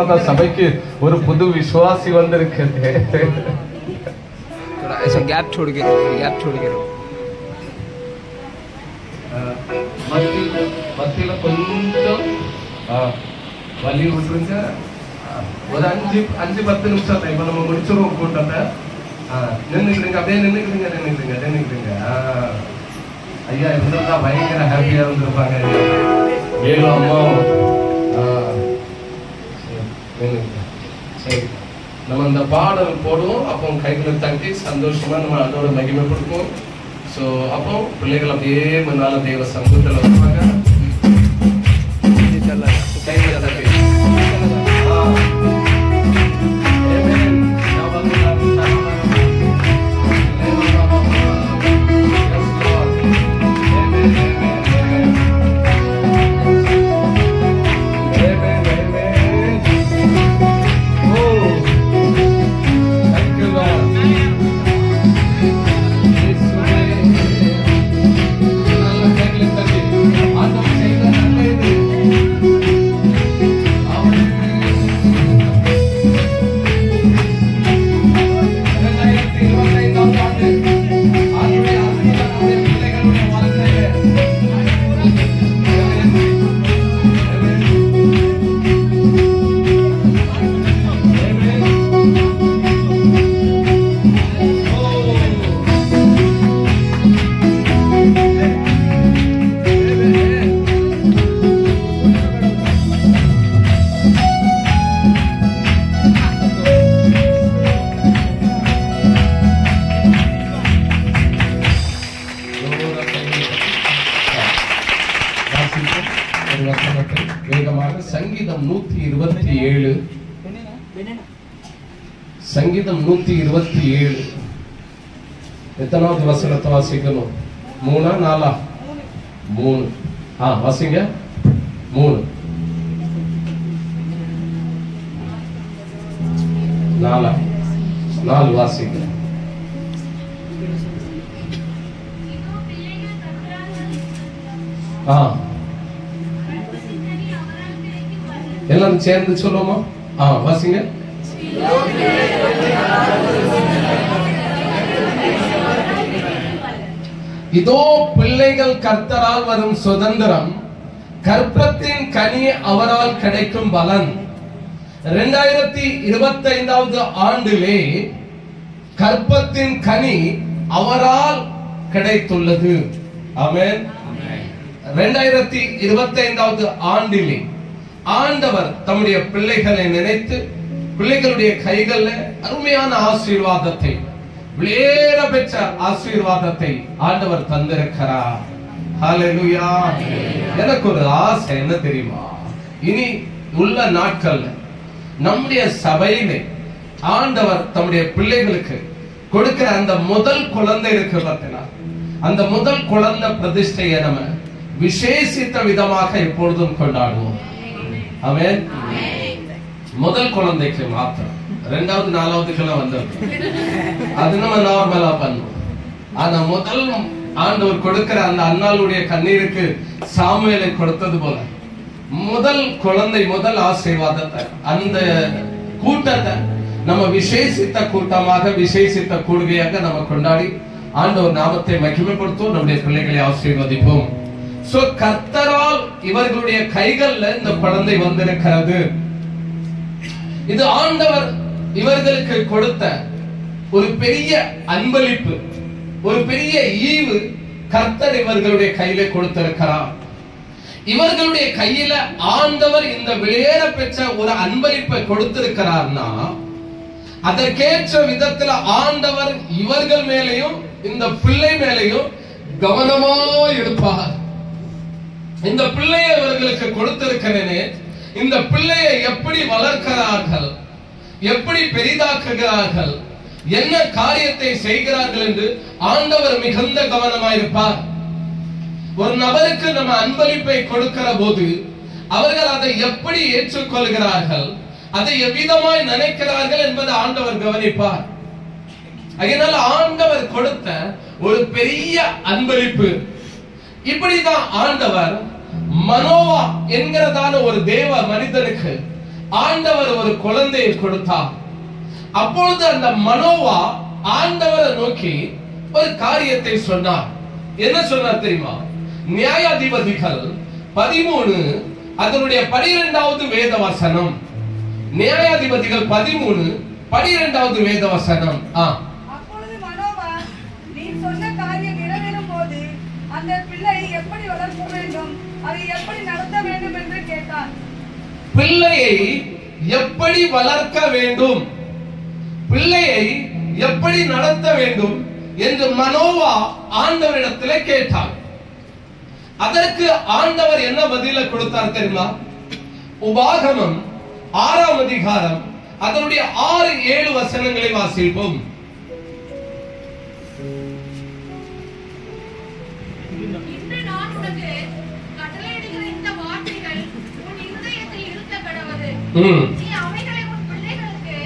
மாரநாதா சபைக்கு ஒரு புது விசுவாசி வந்திருக்கிறது. ऐसा गैप छोड़ के மத்தியில கொஞ்சம் வலி விட்டுருங்க. ஒரு 5-10 நிமிஷம் இப்ப நம்ம முடிச்சிருவோம் கூட்டத்தை. நின்னுக்கிறீங்க, அப்படியே நின்னுக்கிறீங்க. ஐயா இருந்தா பயங்கர ஹாப்பியா இருந்திருப்பாங்க. ஏழு அம்மா சரி, நம்ம இந்த பாடல் போடுவோம். அப்போ கைகளை தட்டி சந்தோஷமா நம்ம அதோட மகிமைப்படுத்துவோம். ஸோ அப்போ பிள்ளைகள் அப்படியே முன்னால தேவ சமூகத்தில் வருவாங்க. கைகளை தட்டி சங்கீதம் 127 எத்தனாவது வசனத்தை வாசிக்கணும்? 3 4 3 வாசிங்க. 3 4 வாசிங்க. எல்லாரும் சேர்ந்து சொல்லுவோமா? வாசிங்க. இதோ பிள்ளைகள் கர்த்தரால் வரும் சுதந்திரம், கர்ப்பத்தின் கனி அவரால் கிடைக்கும் பலன். 2025 ஆண்டிலே கர்ப்பத்தின் கனி அவரால் கிடைத்துள்ளது. ஆமென். 2025 ஆண்டிலே ஆண்டவர் தம்முடைய பிள்ளைகளை நினைத்து பிள்ளைகளுடைய கைகள்ல அருமையான ஆசீர்வாதத்தை, விளையேற பெற்ற ஆசீர்வாதத்தை ஆண்டவர் தந்திருக்கிறார். ஹல்லேலூயா. எனக்கு ஒரு ஆசை என்ன தெரியுமா? இனி உள்ள நாட்கள்ல நம்முடைய சபையிலே ஆண்டவர் தம்முடைய பிள்ளைகளுக்கு கொடுக்கிற அந்த முதல் குழந்தை இருக்கு பார்த்தீங்களா, அந்த முதல் குழந்தை பிரதிஷ்டையை நம்ம விசேஷித்த விதமாக எப்பொழுதும் கொண்டாடுவோம். ஆமென். முதல் குழந்தைக்கு மாத்திரம், 2வது 4வதுக்கெல்லாம் வந்தது அது நம்ம நார்மலா பண்ணுவோம். ஆனா முதல் ஆண்டவர் கொடுக்கிற அந்த அன்னாளுடைய கண்ணீருக்கு சாமுவேலை கொடுத்தது போல முதல் குழந்தை, முதல் ஆசீர்வாதத்தை, அந்த கூட்டத்தை நம்ம விசேஷித்த கூட்டமாக, விசேஷித்த கூடுகையாக நம்ம கொண்டாடி ஆண்டவர் நாமத்தை மகிமைப்படுத்துவோம், நம்முடைய பிள்ளைகளை ஆசீர்வதிப்போம். சோ கர்த்தரால் இவர்களுடைய கைகள்ல இந்த குழந்தை வந்திருக்கிறது. இது ஆண்டவர் இவர்களுக்கு கொடுத்த ஒரு பெரிய அன்பளிப்பு, ஒரு பெரிய ஈவு கர்த்தர் இவர்களுடைய கையில கொடுத்திருக்கிறார். இவர்களுடைய கையில ஆண்டவர் இந்த வெளியேற பெற்ற ஒரு அன்பளிப்பை கொடுத்திருக்கிறார்னா அதற்கேற்ற விதத்துல ஆண்டவர் இவர்கள் மேலையும் இந்த பிள்ளை மேலையும் கவனமா இருப்பார். இந்த பிள்ளையை அவர்களுக்கு கொடுத்திருக்கிறேனே, இந்த பிள்ளையை எப்படி வளர்க்கிறார்கள், எப்படி பெரிதாக்குகிறார்கள், என்ன காரியத்தை செய்கிறார்கள் என்று ஆண்டவர் மிகுந்த கவனமாயிருப்பார். ஒரு நபருக்கு நம்ம அன்பளிப்பை கொடுக்கிற போது அவர்கள் அதை எப்படி ஏற்றுக்கொள்கிறார்கள், அதை எவ்விதமாய் நினைக்கிறார்கள் என்பதை ஆண்டவர் கவனிப்பார். அதனால ஆண்டவர் கொடுத்த ஒரு பெரிய அன்பளிப்பு. இப்படிதான் ஆண்டவர் மனோவா என்கிறதான ஒரு தேவ மனிதனுக்கு ஆண்டவர் ஒரு குழந்தையை கொடுத்தார். அப்பொழுது அந்த மனோவா ஆண்டவரை நோக்கி ஒரு காரியத்தை சொன்னார். என்ன சொன்னார் தெரியுமா? நியாயாதிபதிகள் 13 அதனுடைய 12வது வேத வசனம். நியாயாதிபதிகள் 13 12வது வேத வசனம். அப்பொழுது மனோவா, நீ சொன்ன காரியம் நிறைவேறும் போது அந்த பிள்ளையை எப்படி வளர்க்க வேண்டும், அதை எப்படி நடத்த வேண்டும் என்று கேட்டான். பிள்ளையை எப்படி வளர்க்க வேண்டும், பிள்ளையை எப்படி நடத்த வேண்டும் என்று மனோவா ஆண்டவரிடத்திலே கேட்டார். அதற்கு ஆண்டவர் என்ன பதில கொடுத்தார் தெரியுமா? உபாகமம் 6ஆம் அதிகாரம் அதனுடைய 6-7 வசனங்களை வாசிப்போம். இன்று நான் உனக்கு கட்டளையிடுகிற இந்த வார்த்தைகள் உன் இருதயத்தில் இருக்க கடவது. நீ அவைகளை உன் பிள்ளைகளுக்கு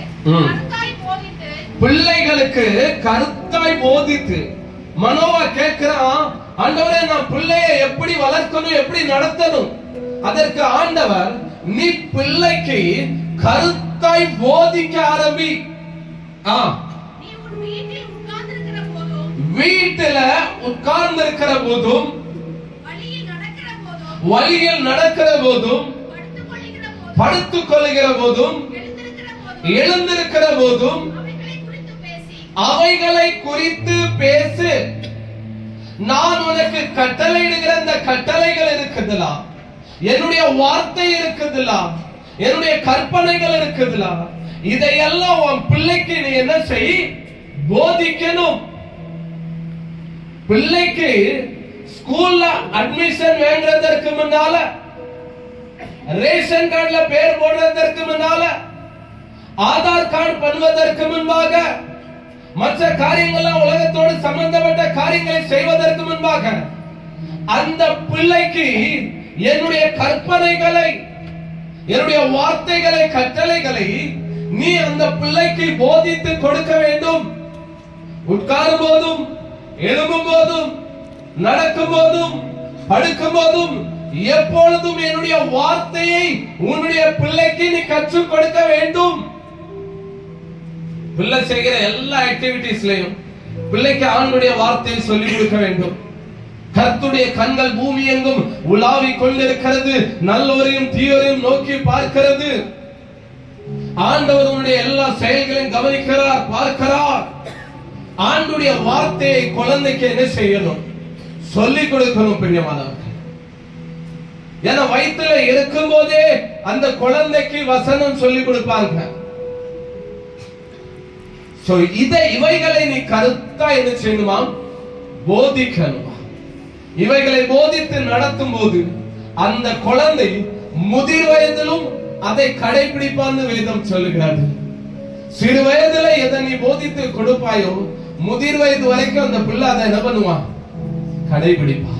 கருத்தாய் போதித்து. மனோவா கேட்கிறான், ஆண்டவரே நான் பிள்ளையை எப்படி வளர்க்கணும், எப்படி நடத்தணும்? அதற்கு ஆண்டவர், நீ பிள்ளைக்கு கருத்தாய் போதிக்க ஆரம்பி. வீட்டில உட்கார்ந்து இருக்கிற போதும், வழியில் நடக்கிற போதும், படுத்துக் கொள்ளுகிற போதும், எழுந்திருக்கிற போதும் அவைகளை குறித்து பேசு. நான் உனக்கு கட்டளையிடுகிற இந்த கட்டளைகள் இருக்குதுலா, என்னுடைய வார்த்தை இருக்குதுலா, என்னுடைய கற்பனைகள் இருக்குதுலா, இதையெல்லாம் உன் பிள்ளைக்கு நீ என்ன செய்? போதிக்கணும். பிள்ளைக்கு ஸ்கூல்ல அட்மிஷன் வேண்டதற்கு முன்னால, ரேஷன் கார்டுல பேர் போடுறதற்கு முன்னால, ஆதார் கார்டு பண்ணுவதற்கு முன்பாக, மற்ற காரியங்கள் உலகத்தோடு சம்பந்தப்பட்ட காரியங்களை செய்வதற்கு முன்பாக அந்த பிள்ளைக்கு என்னுடைய கற்பனைகளை, என்னுடைய வார்த்தைகளை, கட்டளைகளை நீ அந்த பிள்ளைக்கு போதித்து கொடுக்க வேண்டும். உட்காரும் போதும், எழும்பும் போதும், நடக்கும் போதும், படுக்கும் போதும், எப்பொழுதும் என்னுடைய வார்த்தையை உன்னுடைய பிள்ளைக்கு நீ கற்றுக் கொடுக்க வேண்டும். பிள்ளை செய்கிற எல்லா ஆக்டிவிட்டீஸ்லயும் பிள்ளைக்கு ஆண்டவருடைய வார்த்தையை சொல்லிக் கொடுக்க வேண்டும். கர்த்தருடைய கண்கள் பூமி எங்கும் உலாவிக் கொண்டிருக்கிறது, நல்லோரையும் தீயோரையும் நோக்கி பார்க்கிறது. ஆண்டவர் உன்னுடைய எல்லா செயல்களையும் கவனிக்கிறார், பார்க்கிறார். ஆண்டவருடைய வார்த்தையை குழந்தைக்கு என்ன செய்யணும்? சொல்லிக் கொடுக்கணும் பிரியமானவர்கள். ஏன்னா வயிற்றுல இருக்கும் போதே அந்த குழந்தைக்கு வசனம் சொல்லிக் கொடுப்பாங்க. இவைகளை நீ கருத்தா என்ன செய்யணுமா? போதிக்கணுமா? இவைகளை போதித்து நடத்தும் போது அந்த குழந்தை முதிர் வயதிலும் அதை கடைபிடிப்பான்னு வேதம் சொல்லுகிறது. சிறு வயதுல எதை நீ போதித்து கொடுப்பாயோ, முதிர் வயது வரைக்கும் அந்த பிள்ளை அதை என்ன பண்ணுவா? கடைபிடிப்பா.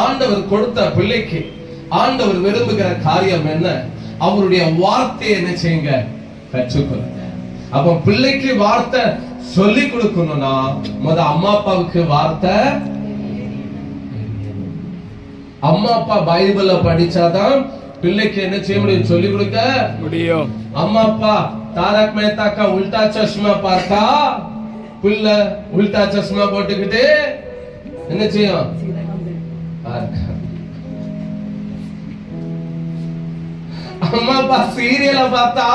ஆண்டவர் கொடுத்த பிள்ளைக்கு ஆண்டவர் விரும்புகிற காரியம் என்ன? அவருடைய வார்த்தையை என்ன செய்யுங்க? கற்றுக்கொள்ளுங்க. அப்ப பிள்ளைக்கு வார்த்தை சொல்லி கொடுக்கணும்னா முத அம்மா அப்பாவுக்கு வார்த்தை, அம்மா அப்பா பைபிள படிச்சாதான் பிள்ளைக்கு என்ன செய்ய முடியும்? சொல்லிக் கொடுக்க முடியும். அம்மா அப்பா தாரக் மேத்தா கா உல்டா சஷ்மா பார்த்தா பிள்ளை உல்டா சஷ்மா போட்டுக்கிட்டு என்ன செய்யும்? அம்மா அப்பா சீரியல பார்த்தா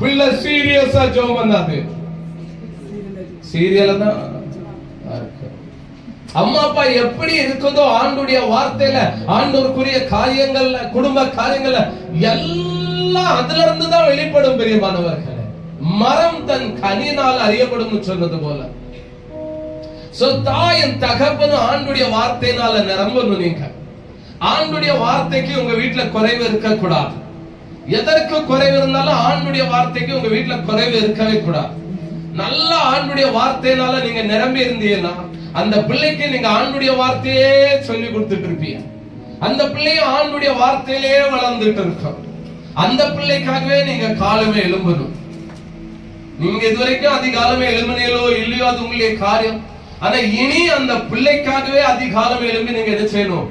பிள்ளை சீரியஸா ஜோம் பண்ணாது. சீரியல தான். அம்மா அப்பா எப்படி இருக்குதோ ஆண்டுடைய வார்த்தையில, ஆண்டவருக்குரிய காரியங்கள்ல, குடும்ப காரியங்கள்ல எல்லாம் அதுல இருந்து தான் வெளிப்படும். பெரியமானவர்களே, மரம் தன் கனியினால் அறியப்படும் சொன்னது போல தாயின் தகப்பனும் ஆண்டுடைய வார்த்தையினால நிரம்பணும். நீங்க ஆண்டுடைய வார்த்தைக்கு உங்க வீட்டுல குறைவு இருக்க கூடாது. எதற்கு குறைவு இருந்தாலும் ஆண்டுடைய வார்த்தைக்கு உங்க வீட்டுல குறைவு இருக்கவே கூடாது. நல்ல ஆண்டுடைய வார்த்தையினால நீங்க நிரம்பி இருந்தீங்கன்னா அந்த பிள்ளைக்கு நீங்க ஆண்டுடைய வார்த்தையே சொல்லி கொடுத்துட்டு இருப்பீங்க. அந்த பிள்ளையும் ஆண்டுடைய வார்த்தையிலே வளர்ந்துட்டு இருக்கும். அந்த பிள்ளைக்காகவே நீங்க காலமே எழும்பணும். நீங்க இதுவரைக்கும் அதிகாலமே எழும்பினீங்களோ இல்லையோ அது உங்களுடைய காரியம். ஆனா இனி அந்த பிள்ளைக்காகவே அதிகாலம் எழும்பி நீங்க என்ன செய்யணும்?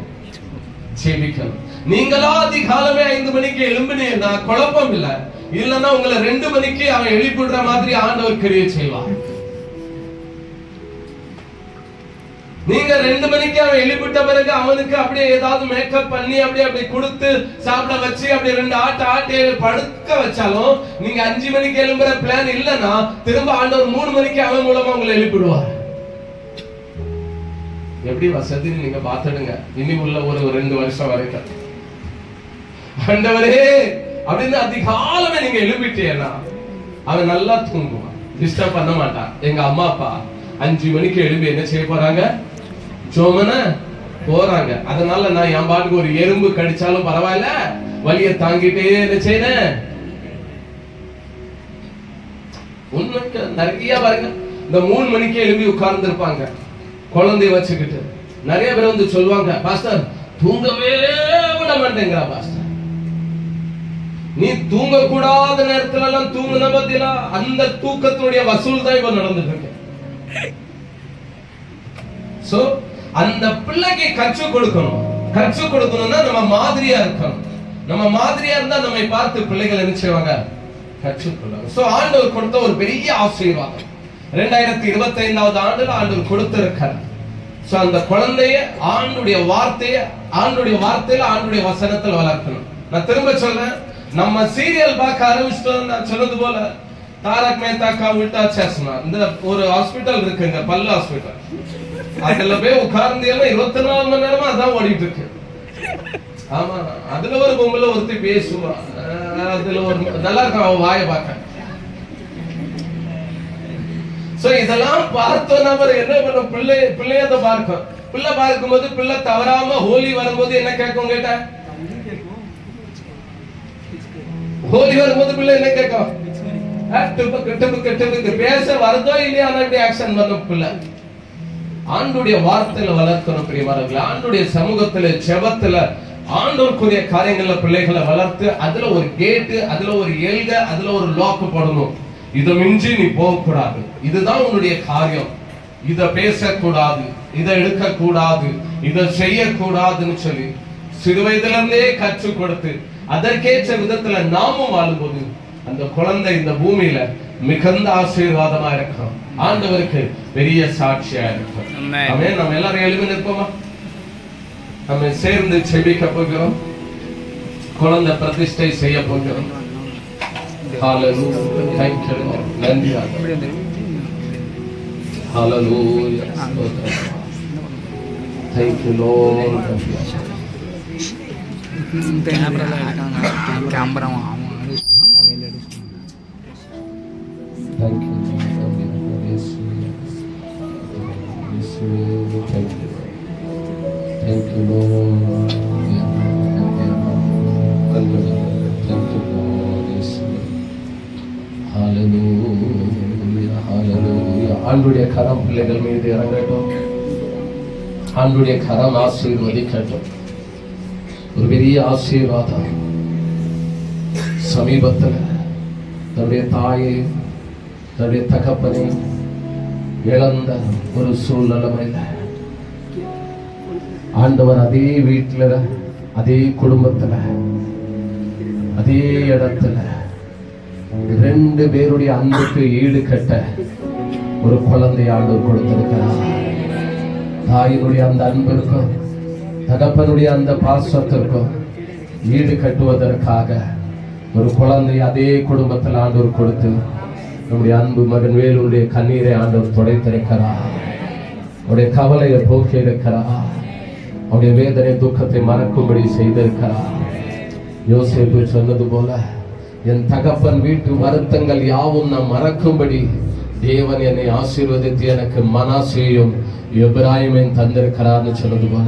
ஜெபிக்கணும். நீங்களா அதிகாலமே 5 மணிக்கு எழும்பினீங்கன்னா குழப்பம் இல்ல. இல்லன்னா உங்களை 2 மணிக்கு அவன் எழுப்பிடுற மாதிரி ஆண்டவர் கிரியை செய்வார். நீங்க 2 மணிக்கு அவன் எழுப்பிட்ட பிறகு அவனுக்கு அப்படியே ஏதாவது மேக்கப் பண்ணி அப்படியே கொடுத்து சாப்பிட வச்சு அப்படியே 2 ஆட்டு படுக்க வச்சாலும் நீங்க 5 மணிக்கு எழும்புற பிளான் இல்லன்னா திரும்ப ஆண்டவர் 3 மணிக்கு அவன் மூலமா உங்களை எழுப்பிடுவார். எப்படி வசதி நீங்க பாத்துடுங்க. இனி உள்ள ஒரு 2 வருஷம் வரைக்கும் ஆண்டவரே அப்படின்னு அதிகாலமே நீங்க எழுப்பிட்டீங்கன்னா அவன் நல்லா தூங்குவான், டிஸ்டர்ப் பண்ண மாட்டான். எங்க அம்மா அப்பா 5 மணிக்கு எழுப்பி என்ன செய்ய போறாங்க? சோமன போறாங்க. அதனால நான் என் பாட்டுக்கு ஒரு எறும்பு கடிச்சாலும் பரவாயில்ல, வலிய தாங்கிட்டே என்ன செய்யறேன். உண்மைக்கு நிறைய பாருங்க, இந்த 3 மணிக்கு எழுப்பி உட்கார்ந்து இருப்பாங்க குழந்தைய வச்சுக்கிட்டு. நிறைய பேர் வந்து சொல்லுவாங்க, பாஸ்டர் தூங்கவே விட மாட்டேங்கிறா பாஸ்டர். நீ தூங்க கூடாத நேரத்துல எல்லாம் தூங்குன பத்தியா? அந்த தூக்கத்தினுடைய வசூல் தான் இப்ப நடந்துட்டு இருக்கு. சோ அந்த பிள்ளைக்கு கற்றுக் கொடுக்கணும்னா நம்ம மாதிரியா இருக்கணும். நம்ம மாதிரியா இருந்தா நம்மை பார்த்து பிள்ளைகள் என்ன செய்வாங்க? கற்றுக்கொள்ளும். சோ ஆண்டவர் கொடுத்த ஒரு பெரிய ஆசீர்வாதம் 2025வது ஆண்டுல ஆண்டவர் கொடுத்திருக்கார். சோ அந்த குழந்தைய ஆண்டுடைய வார்த்தையில ஆண்டுடைய வசனத்தில் வளர்க்கணும். நான் திரும்ப சொல்றேன், நம்ம சீரியல் பார்க்க ஆரம்பிச்சிட்டோம். நான் சொன்னது போல தாரக் மேத்தா கா உல்டா சஷ்மா, இந்த ஒரு ஹாஸ்பிட்டல் இருக்குங்க, பல்லு ஹாஸ்பிட்டல். அதுல போய் உட்கார்ந்தீங்கன்னா 24 மணி நேரமா அதான் ஓடிட்டு இருக்கு. ஆமா, அதுல ஒரு பொம்பளை ஒருத்தி பேசுவா, அதுல ஒரு நல்லா இருக்கும் அவன் வாயை பார்க்க. சோ இதெல்லாம் பார்த்த நபர் என்ன பண்ணும்? பிள்ளையத பார்க்கும். பிள்ளை பார்க்கும்போது பிள்ளை தவறாம ஹோலி வரும்போது என்ன கேட்கும் கேட்ட? ஹோலி வரும்போது பிள்ளை என்ன கேட்கும்? பேச வருதோ இல்லையா ஆக்ஷன் பண்ணும் பிள்ளை. ஆண்டுடைய வார்த்தையில வளர்க்கணும் பிரியமானவர்களே. ஆண்டுடைய சமூகத்துல செபத்துல ஆண்டோருக்குரிய காரியங்கள்ல பிள்ளைகளை வளர்த்து அதுல ஒரு கேட்டு, அதுல ஒரு எல்க, அதுல ஒரு லாக் போடணும். இதை மிஞ்சி நீ போக கூடாது, இதுதான் உன்னுடைய காரியம், இத பேசக்கூடாது, இதை எடுக்க கூடாது, இதை செய்யக்கூடாதுன்னு சொல்லி சிறு வயதுல இருந்தே கற்றுக் கொடுத்து அதற்கேற்ற விதத்துல நாமும் வாழும்போது அந்த குழந்தை இந்த பூமியில மிகுந்த ஆசீர்வாதமா இருக்கும், ஆண்டவருக்கு பெரிய சாட்சியா இருக்கும். ஆமென். நம்ம எல்லாரும் எழுப்பி நிற்போமா? நம்ம சேர்ந்து செபிக்க போகிறோம், குழந்தை பிரதிஷ்டை செய்ய போகிறோம். ஹalleluya. Thank you Lord. நன்றி ஆண்டவரே. ஹalleluya. Thank you Lord. Camera Thank you. Thank you Lord. Thank you Lord. Hallelujah. Hallelujah. ஆண்டுடைய கரம் பிள்ளைகள் மீது இறங்கட்டும். ஆண்டுடைய கரம் ஆசீர்வதிக்கட்டும். ஒரு பெரிய ஆசீர்வாதம் சமீபத்தில் தன்னுடைய தாயை தன்னுடைய தகப்பனை இழந்த ஒரு சூழ்நிலைமையில ஆண்டவர் அதே வீட்டுல, அதே குடும்பத்துல, அதே இடத்துல 2 பேருடைய அன்புக்கு ஈடு கட்ட ஒரு குழந்தை ஆண்டவர் கொடுத்திருக்கிறார். தாயினுடைய அந்த அன்பிற்கும் தகப்பனுடைய அந்த பாசத்திற்கும் ஈடு கட்டுவதற்காக ஒரு குழந்தை அதே குடும்பத்தில் ஆண்டவர் கொடுத்து நம்முடைய அன்பு மகன் வேலுடைய கண்ணீரை ஆண்டவர் துடைத்திருக்கிறார். அவருடைய கவலையை போக்கி இருக்கிறார். அவருடைய வேதனை துக்கத்தை மறக்கும்படி செய்திருக்கிறார். யோசேப்பு சொன்னது போல, என் தகப்பன் வீட்டு வருத்தங்கள் யாவும் நான் மறக்கும்படி தேவன் என்னை ஆசீர்வதித்து எனக்கு மனாசேயும் எபிராயிமையும் தந்திருக்கிறார்னு சொன்னது போல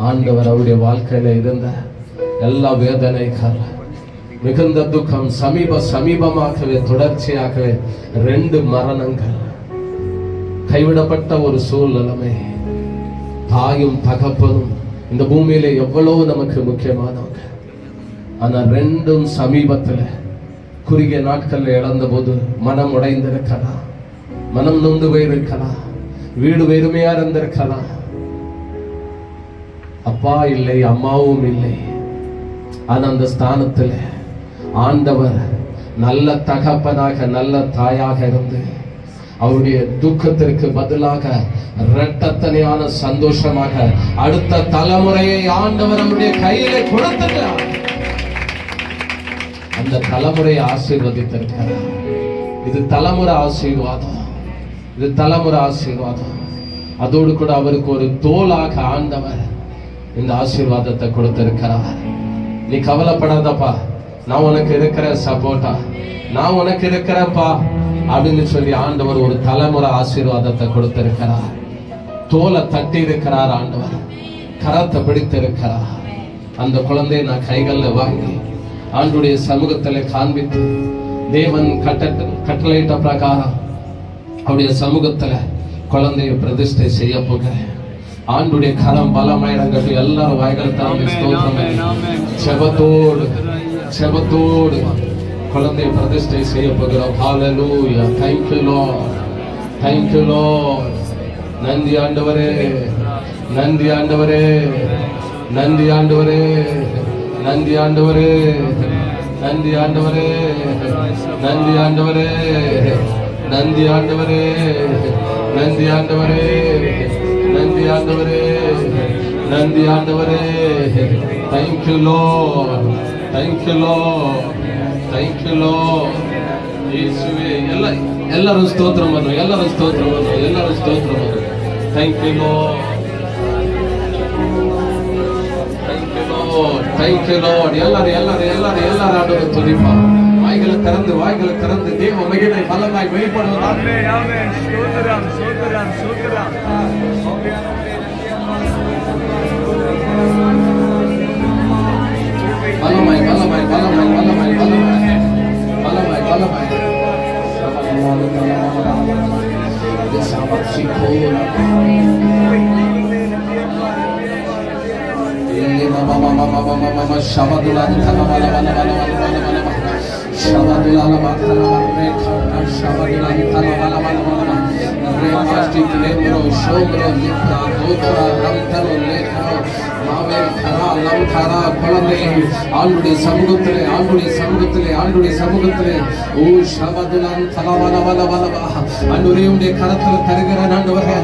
ஆண்டவர் அவருடைய வாழ்க்கையில இருந்த எல்லா வேதனைகள், மிகுந்த துக்கம், சமீபமாகவே தொடர்ச்சியாகவே 2 மரணங்கள், கைவிடப்பட்ட ஒரு சூழ்நிலைமை, தாயும் தகப்பனும் இந்த பூமியில எவ்வளவு நமக்கு முக்கியமானவங்க. ஆனா 2ம் சமீபத்துல குறுகிய நாட்கள்ல இழந்த போது மனம் உடைந்திருக்கலாம், மனம் நொந்து போயிருக்கலாம், வீடு வெறுமையா இருந்திருக்கலாம். அப்பா இல்லை, அம்மாவும் இல்லை. ஆனா அந்த ஸ்தானத்துல ஆண்டவர் நல்ல தகப்பனாக நல்ல தாயாக இருந்து அவருடைய துக்கத்திற்கு பதிலாக இரட்டத்தனையான சந்தோஷமாக அடுத்த தலைமுறையை ஆண்டவர் அவருடைய கையிலே கொடுத்திருக்கிறார். அந்த தலைமுறையை ஆசீர்வதித்திருக்கிறார். இது தலைமுறை ஆசீர்வாதம், இது தலைமுறை ஆசீர்வாதம். அதோடு கூட அவருக்கு ஒரு தோளாக ஆண்டவர் இந்த ஆசீர்வாதத்தை கொடுத்திருக்கிறார். நீ கவலைப்படாதப்பா, நான் உனக்கு இருக்கிற சப்போர்ட்டா, நான் உனக்கு இருக்கிறப்பா அப்படின்னு சொல்லி ஆண்டவர் ஒரு தலைமுறை ஆசீர்வாதத்தை கொடுத்திருக்கிறார். தோலை தட்டி இருக்கிறார் ஆண்டவர், கரத்தை பிடித்திருக்கிறார். அந்த குழந்தையை நான் கைகளில் வாங்கி ஆண்டுடைய சமூகத்தில் காண்பித்து தேவன் கட்டளையிட்ட பிரகாரம் அவருடைய சமூகத்துல குழந்தையை பிரதிஷ்டை செய்ய போகிறேன். ஆண்டுடைய கரம் பலமாயிடங்கட்டும். எல்லாரும் வாய்களை தாண்டி செபத்தோடு செபத்தோடு குழந்தையை பிரதிஷ்டை செய்ய போகிறோம். ஹல்லேலூயா. Thank you Lord, thank you Lord. நன்றி ஆண்டவரே, நன்றி ஆண்டவரே, நன்றி ஆண்டவரே, நன்றி ஆண்டவரே, நன்றி ஆண்டவரே, நன்றி ஆண்டவரே, நன்றி ஆண்டவரே, நன்றி ஆண்டவரே, நன்றி ஆண்டவரே, நன்றி ஆண்டவரே. Thank you Lord, thank you Lord, thank you Lord. இயேசுவே. எல்லாரும் ஸ்தோத்திரம் பண்ணுவோம், எல்லாரும் ஸ்தோத்திரம் பண்ணுவோம், எல்லாரும் ஸ்தோத்திரம் பண்ணுவோம். Thank you Lord, thank you Lord, thank you Lord. எல்லாரும் ஆண்டவரை துதிப்போம். வாய்களை திறந்து, வாய்களை திறந்து தேவ மகிமை பலமாய் வெளிப்படுவதாக. ஆமென், ஆமென். ஸ்தோத்திரம், ஸ்தோத்திரம், ஸ்தோத்திரம். பலமாய் பலமாய் பலமாய் பலமாய் பலமாய் பலமாய் பலமாய் ஆண்டுடைய சமூகத்திலே, ஆண்டுடைய சமூகத்திலே, ஆண்டுடைய சமூகத்திலே ஓ ஷபதுலான் தலவலவலவலவா அன்னுடைய கரத்தில் தருகிற ஆண்டவரே,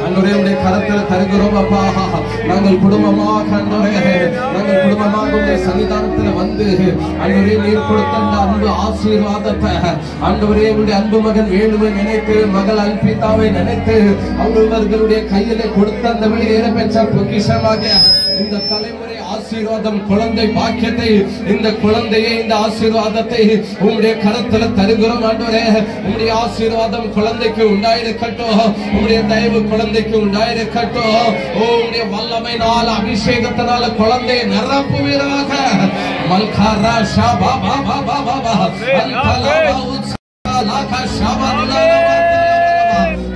அன்னுடைய கரத்தில் தருகிறோம் அப்பா. நாங்கள் குடும்பமாக ஆண்டவரே, நாங்கள் குடும்பமாக உடைய சன்னிதானத்தில் வந்து அன்னுடைய நீர் கொடுத்த அன்பு ஆசீர்வாதத்தை ஆண்டவரே உடைய அன்பு மகன் வேணுவை நினைத்து, மகள் அல்பிதாவை நினைத்து அவர்களுடைய கையிலே கொடுத்த அந்த வெளியேற பெற்ற பொக்கிஷமாக இந்த தலைமுறை ஆசீர்வாதம், குழந்தை பாக்கியத்தை, இந்த குழந்தையை, இந்த ஆசீர்வாதத்தை உம்முடைய கரத்துல தருகிறோம் ஆண்டவரே. உம்முடைய ஆசீர்வாதம் குழந்தைக்கு உண்டாயிருக்கட்டும், உம்முடைய தயவு குழந்தைக்கு உண்டாயிருக்கட்டும். ஓ உம்முடைய வல்லமையினால, அபிஷேகத்தினால குழந்தையை நிரப்புவீராக. மல்காரா ஷாபா பாபா பாபா அன்தலா உத்ஸலாக ஷாபா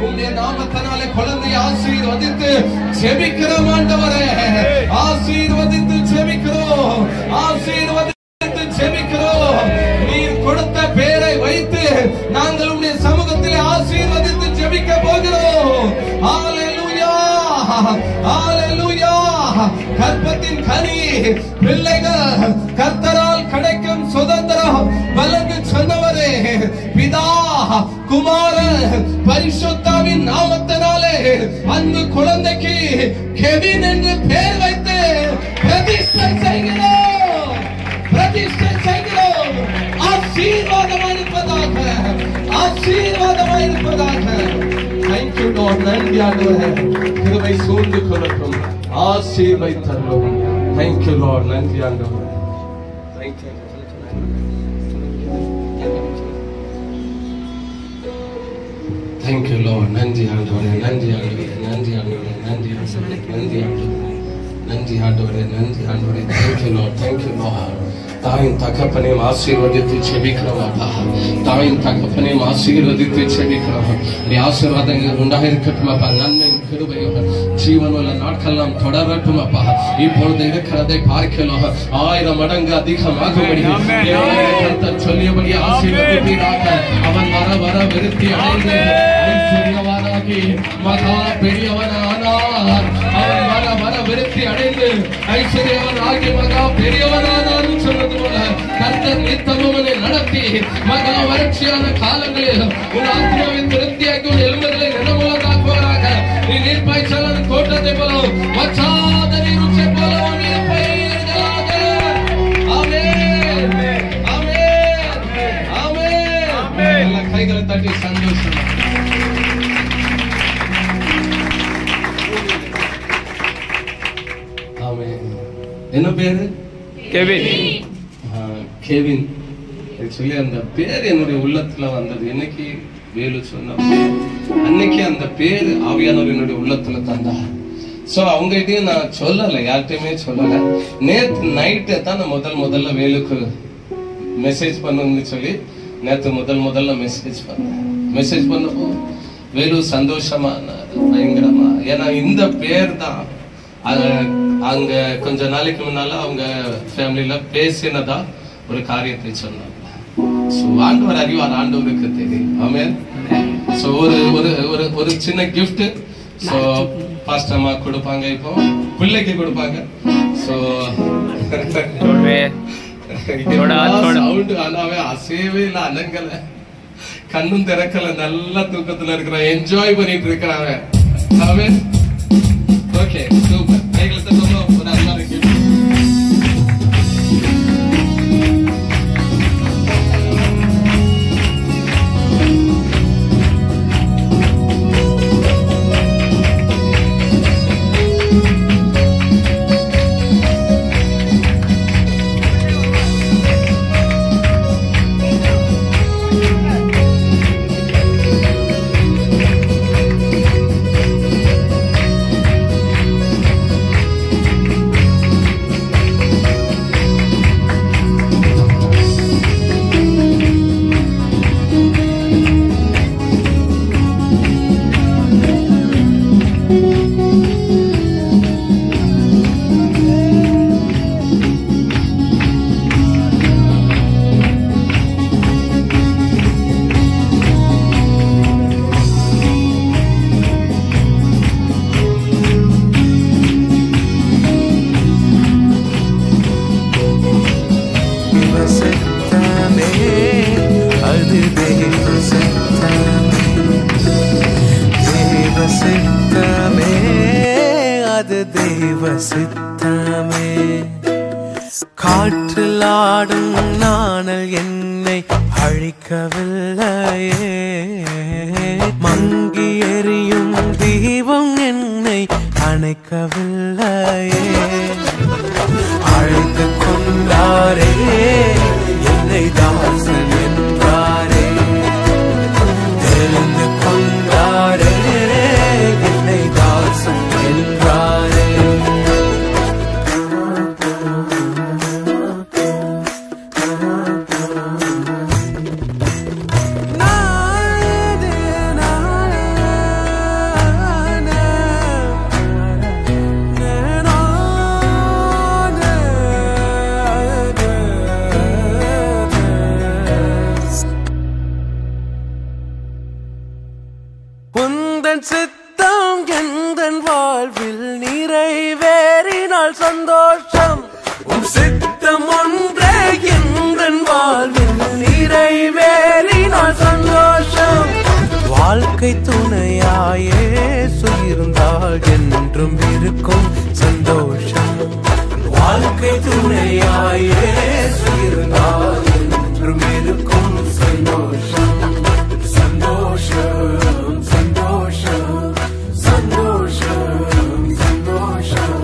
உம்முடைய நாமத்தினாலே குழந்தையை ஆசீர்வதித்து ஜெபிக்கிறோம் ஆண்டவரே. ஆசீர்வதித்து ஜெபிக்கிறோம், ஆசீர்வதித்து ஜெபிக்கிறோம். நீர் கொடுத்த பேரை வைத்து நாங்கள் உம்முடைய சமூகத்திலே ஆசீர்வதித்து ஜெபிக்க போகிறோம். ஹல்லேலூயா, ஹல்லேலூயா. கர்ப்பத்தின் கனி பிள்ளைகள் கர்த்தரால் கிடைக்கும் சுதந்திரம் வழங்கு சொன்னவரே, பிதா குமாரன் பரிசுத்தாவின் நாமத்தினாலே அன்பு குழந்தைக்கு கெவின் என்று பெயர் வைத்து பிரதிஷ்டை செய்கிறோம், பிரதிஷ்டை செய்கிறோம். ஆசீர்வாதமாய் இருப்பதாக, ஆசீர்வாதமாய் இருப்பதாக. Thank you Lord. நன்றி ஆண்டவரே, கிருபை சூழ்ந்து கொள்ளட்டும், ஆசீர்வதித்தருளும். Thank you Lord. நன்றி ஆண்டவரே. Thank you. Thank you Lord. நன்றி ஆண்டவரே, நன்றி ஆண்டவரே, நன்றி ஆண்டவரே, நன்றி ஆண்டவரே, நன்றி ஆண்டவரே, நன்றி ஆண்டவரே, நன்றி ஆண்டவரே. Thank you Lord, thank you Lord. தாயின் தகப்பனையும் ஆசீர்வதித்து செபிக்கிறோம் அப்பா. தாயின் தகப்பனையும் ஆசீர்வதித்து செபிக்கிறோம். நீ ஆசீர்வாதங்கள் உண்டாயிருக்கட்டும் அப்பா. நன்மையும் கிருபையும் ஜீவனுள்ள நாட்கள் நாம் தொடரட்டும் அப்பா. இப்பொழுது இருக்கிறதை பார்க்கலாம் 1000 மடங்கு அதிகமாகும்படி சொல்லியபடி ஆசீர்வதிப்பீராக. அவன் வர வர விருத்தி அடைந்து ஐஸ்வர்யவானாகி மகா பெரியவனானார். அவன் வர வர விருத்தி விருத்தி அடைந்து ஐஸ்வர்யவன் ஆகிய மகா பெரியவரானாலும் சொன்னது போல கர்த்தர் நித்தமும் நடத்தி மகா வறட்சியான காலங்களில் உன் ஆத்மாவின் விருத்தியாக்கி உன் எலும்புகளை நிலமுள்ளதாக்குவாராக. நீ நீர்ப்பாய்ச்சலான தோட்டத்தை போலவும் வற்றாத நீருற்றை போலவும் இருப்பீர்களாக. ஆமென், ஆமென், ஆமென். எல்லா கைகளை தட்டி சந்தோஷம். என்ன பேரு? கெவின். கெவின் சொல்லி அந்த பேர் என்னுடைய உள்ளத்துல வந்தது. என்னைக்கு வேலு சொன்ன அன்னைக்கு அந்த பேர் ஆவியானவர் என்னுடைய உள்ளத்துல தந்தார். சோ அவங்ககிட்டயும் நான் சொல்லல, யார்கிட்டயுமே சொல்லல. நேத்து நைட்டே தான் நான் முதல்ல வேலுக்கு மெசேஜ் பண்ணணும்னு சொல்லி நேத்து முதல்ல மெசேஜ் பண்ணப்போ வேலு சந்தோஷமா பயங்கரமா. ஏன்னா இந்த பேர் தான் அங்க கொஞ்ச நாளைக்கு முன்னால அவங்க ஃபேமிலியில பேசினதா ஒரு காரியத்தை சொன்னாங்க. ஆண்டவர் அறிவார், ஆண்டவருக்கு தெரியும். ஆமென். சோ ஒரு சின்ன கிஃப்ட் சோ பாஸ்டர் அம்மா கொடுப்பாங்க, இப்போ பிள்ளைக்கு கொடுப்பாங்க. சோ சவுண்ட் ஆனாவே அசையவே இல்லை, அலங்கல, கண்ணும் திறக்கல, நல்ல தூக்கத்துல இருக்கிறான், என்ஜாய் பண்ணிட்டு இருக்கிறாங்க. ஆமென். Okay, super. கைகளை தட்டுங்க. ஒரு அண்ணா கிஃப்ட். காற்றிலாடும் நாணல் என்னை அழிக்கவில்லையே, மங்கி எரியும் தீபம் என்னை அணைக்கவில்லையே. அழைத்து கொண்டாரே என்னை தாசன் என்றாரே, தெரிந்து கொண்டாரே என்னை தாசன் என்றாரே. சித்தம் எந்தன் வாழ்வில் நிறைவேறினால் சந்தோஷம், உன் சித்தம் ஒன்றே எந்தன் வாழ்வில் நிறைவேறினால் சந்தோஷம். வாழ்க்கை துணையாயே இருந்தால் என்றும் இருக்கும் சந்தோஷம், வாழ்க்கை துணையாயே இருந்தால் என்றும் இருக்கும் சந்தோஷம். சந்தோஷம் சந்தோஷம் சந்தோஷம் சந்தோஷம்.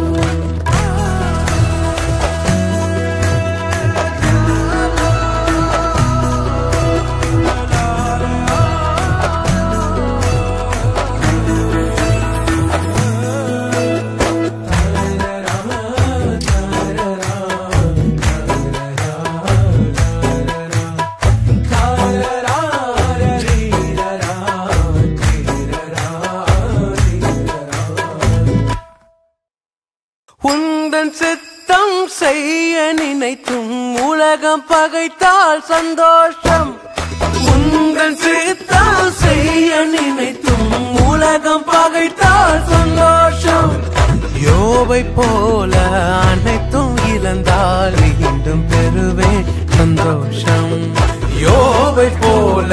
உந்தன் சித்தம் செய்ய நினைத்தும் உலகம் பகைத்தால் சந்தோஷம், உந்தன் சித்தம் செய்ய நினைத்தும் உலகம் பகைத்தால் சந்தோஷம். யோப யோபை போல அனைத்தும் இழந்தால் மீண்டும் பெறுவேன் சந்தோஷம். யோபை போல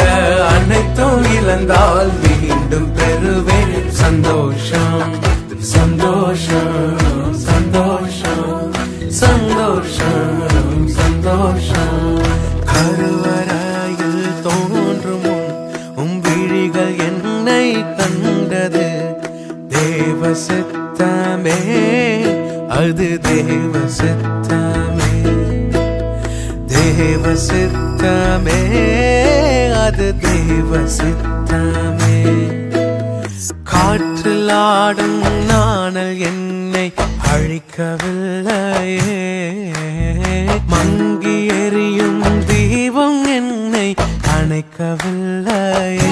அனைத்தும் இழந்தால் மீண்டும் பெறுவேன் சந்தோஷம். சந்தோஷம் சந்தோஷம் சந்தோஷம் சந்தோஷம். கருவறையில் தோன்றும் விழிகள் என்னை கண்டது. தேவ சித்தமே அது தேவ சித்தமே. தேவ சித்தமே அது தேவ சித்தமே. காற்றில் ஆடும் நாணல் என்னை அழிக்கவில்லையே. மங்கி எரியும் தீபம் என்னை அணைக்கவில்லையே.